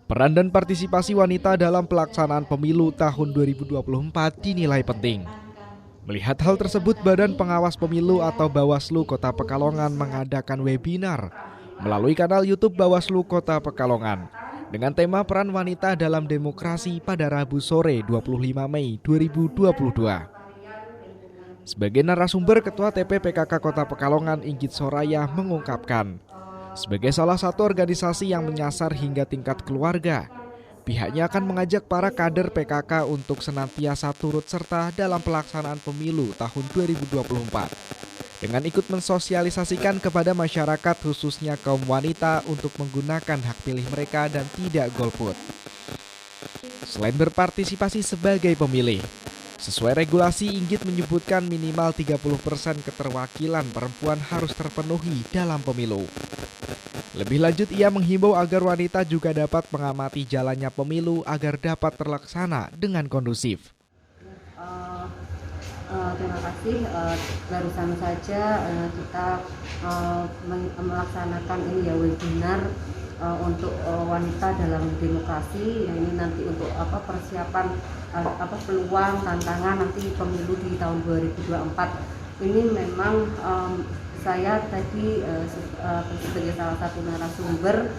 Peran dan partisipasi wanita dalam pelaksanaan pemilu tahun 2024 dinilai penting. Melihat hal tersebut, Badan Pengawas Pemilu atau Bawaslu Kota Pekalongan mengadakan webinar melalui kanal YouTube Bawaslu Kota Pekalongan dengan tema peran wanita dalam demokrasi pada Rabu sore 25 Mei 2022. Sebagai narasumber, Ketua TP PKK Kota Pekalongan Inggit Soraya mengungkapkan, sebagai salah satu organisasi yang menyasar hingga tingkat keluarga, pihaknya akan mengajak para kader PKK untuk senantiasa turut serta dalam pelaksanaan pemilu tahun 2024 dengan ikut mensosialisasikan kepada masyarakat khususnya kaum wanita untuk menggunakan hak pilih mereka dan tidak golput. Selain berpartisipasi sebagai pemilih, sesuai regulasi, Inggit menyebutkan minimal 30% keterwakilan perempuan harus terpenuhi dalam pemilu. Lebih lanjut, ia menghimbau agar wanita juga dapat mengamati jalannya pemilu agar dapat terlaksana dengan kondusif. Terima kasih. Barusan saja kita melaksanakan ini ya webinar untuk wanita dalam demokrasi. Yang ini nanti untuk persiapan peluang tantangan nanti pemilu di tahun 2024. Ini memang saya tadi sebagai salah satu narasumber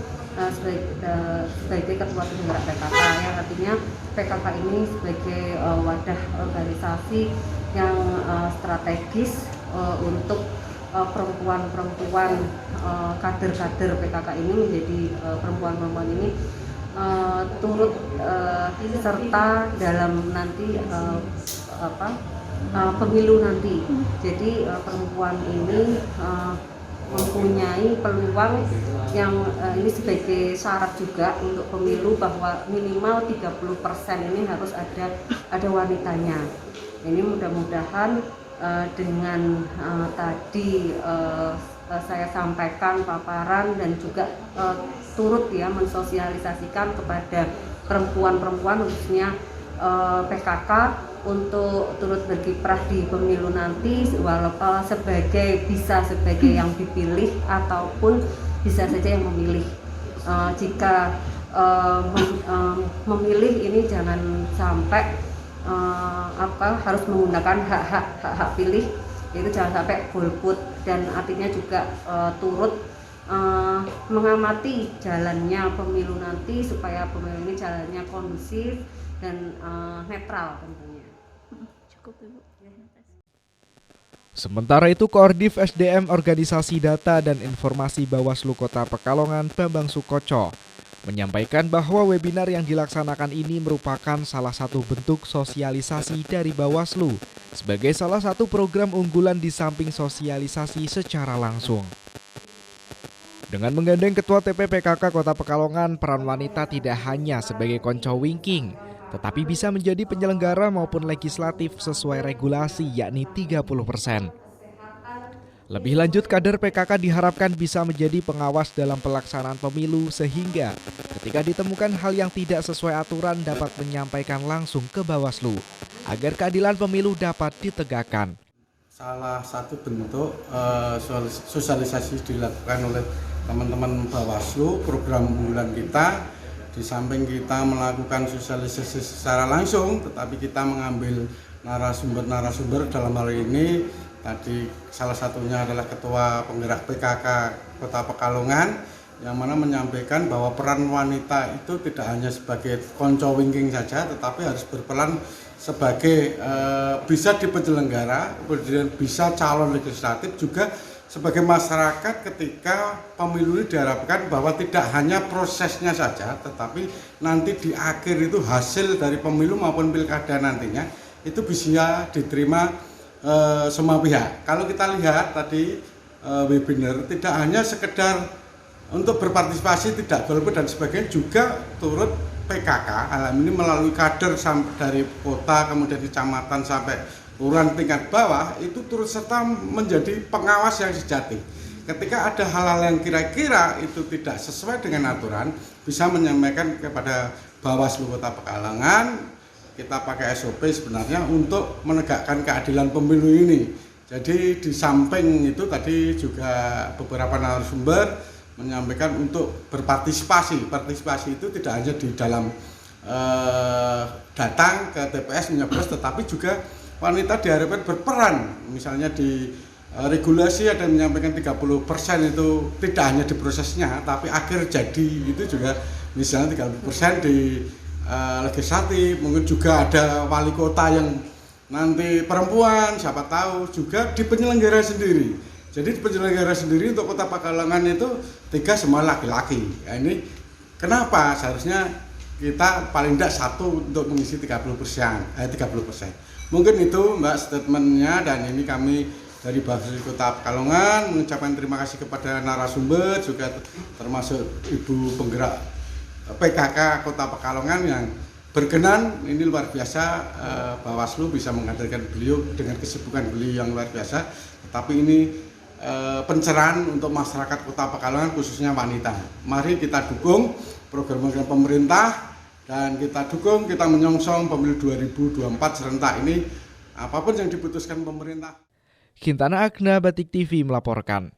sebagai ketua penggerak PKK, yang artinya PKK ini sebagai wadah organisasi yang strategis untuk perempuan-perempuan kader-kader PKK ini menjadi perempuan-perempuan ini turut serta dalam nanti pemilu nanti. Jadi perempuan ini mempunyai peluang yang ini sebagai syarat juga untuk pemilu, bahwa minimal 30% ini harus ada wanitanya. Ini mudah-mudahan dengan tadi saya sampaikan paparan dan juga turut ya mensosialisasikan kepada perempuan-perempuan khususnya PKK untuk turut berkiprah di pemilu nanti, walaupun sebagai yang dipilih ataupun bisa saja yang memilih. Jika memilih ini jangan sampai harus menggunakan hak pilih, itu jangan sampai golput, dan artinya juga turut mengamati jalannya pemilu nanti supaya pemilu ini jalannya kondusif dan netral tentunya. Cukup, Ibu. Sementara itu, Koordif SDM Organisasi Data dan Informasi Bawaslu Kota Pekalongan Bambang Sukoco menyampaikan bahwa webinar yang dilaksanakan ini merupakan salah satu bentuk sosialisasi dari Bawaslu sebagai salah satu program unggulan di samping sosialisasi secara langsung. Dengan menggandeng Ketua TP PKK Kota Pekalongan, peran wanita tidak hanya sebagai konco winking, tetapi bisa menjadi penyelenggara maupun legislatif sesuai regulasi, yakni 30%. Lebih lanjut, kader PKK diharapkan bisa menjadi pengawas dalam pelaksanaan pemilu sehingga ketika ditemukan hal yang tidak sesuai aturan dapat menyampaikan langsung ke Bawaslu agar keadilan pemilu dapat ditegakkan. Salah satu bentuk sosialisasi dilakukan oleh teman-teman Bawaslu, program unggulan kita. Di samping kita melakukan sosialisasi secara langsung, tetapi kita mengambil narasumber dalam hal ini tadi salah satunya adalah Ketua Penggerak PKK Kota Pekalongan, yang mana menyampaikan bahwa peran wanita itu tidak hanya sebagai konco winking saja, tetapi harus berperan sebagai bisa di penyelenggara, kemudian bisa calon legislatif, juga sebagai masyarakat ketika pemilu ini diharapkan bahwa tidak hanya prosesnya saja, tetapi nanti di akhir itu hasil dari pemilu maupun pilkada nantinya itu bisa diterima semua pihak. Kalau kita lihat tadi webinar tidak hanya sekedar untuk berpartisipasi, tidak golput dan sebagainya, juga turut PKK alam ini melalui kader dari kota, kemudian kecamatan sampai kelurahan tingkat bawah itu turut serta menjadi pengawas yang sejati. Ketika ada hal-hal yang kira-kira itu tidak sesuai dengan aturan, bisa menyampaikan kepada Bawaslu Kota Pekalongan. Kita pakai SOP sebenarnya untuk menegakkan keadilan pemilu ini. Jadi di samping itu tadi juga beberapa narasumber menyampaikan untuk berpartisipasi. Partisipasi itu tidak hanya di dalam datang ke TPS menyoblos, tetapi juga wanita diharapkan berperan. Misalnya di regulasi ada yang menyampaikan 30% itu tidak hanya di prosesnya, tapi akhir jadi itu juga misalnya 30% di legislatif. Mungkin juga ada wali kota yang nanti perempuan, siapa tahu juga di penyelenggara sendiri. Jadi di penyelenggara sendiri untuk Kota Pekalongan itu 3 semua laki-laki. Nah, ini kenapa seharusnya kita paling tidak 1 untuk mengisi 30%. Mungkin itu Mbak statementnya, dan ini kami dari Bawaslu Kota Pekalongan mengucapkan terima kasih kepada narasumber, juga termasuk Ibu penggerak PKK Kota Pekalongan yang berkenan. Ini luar biasa, Bawaslu bisa menghadirkan beliau dengan kesibukan beliau yang luar biasa. Tetapi ini pencerahan untuk masyarakat Kota Pekalongan khususnya wanita. Mari kita dukung program-program pemerintah, dan kita dukung, kita menyongsong pemilu 2024 serentak ini, apapun yang diputuskan pemerintah. Gintana Agna, Batik TV melaporkan.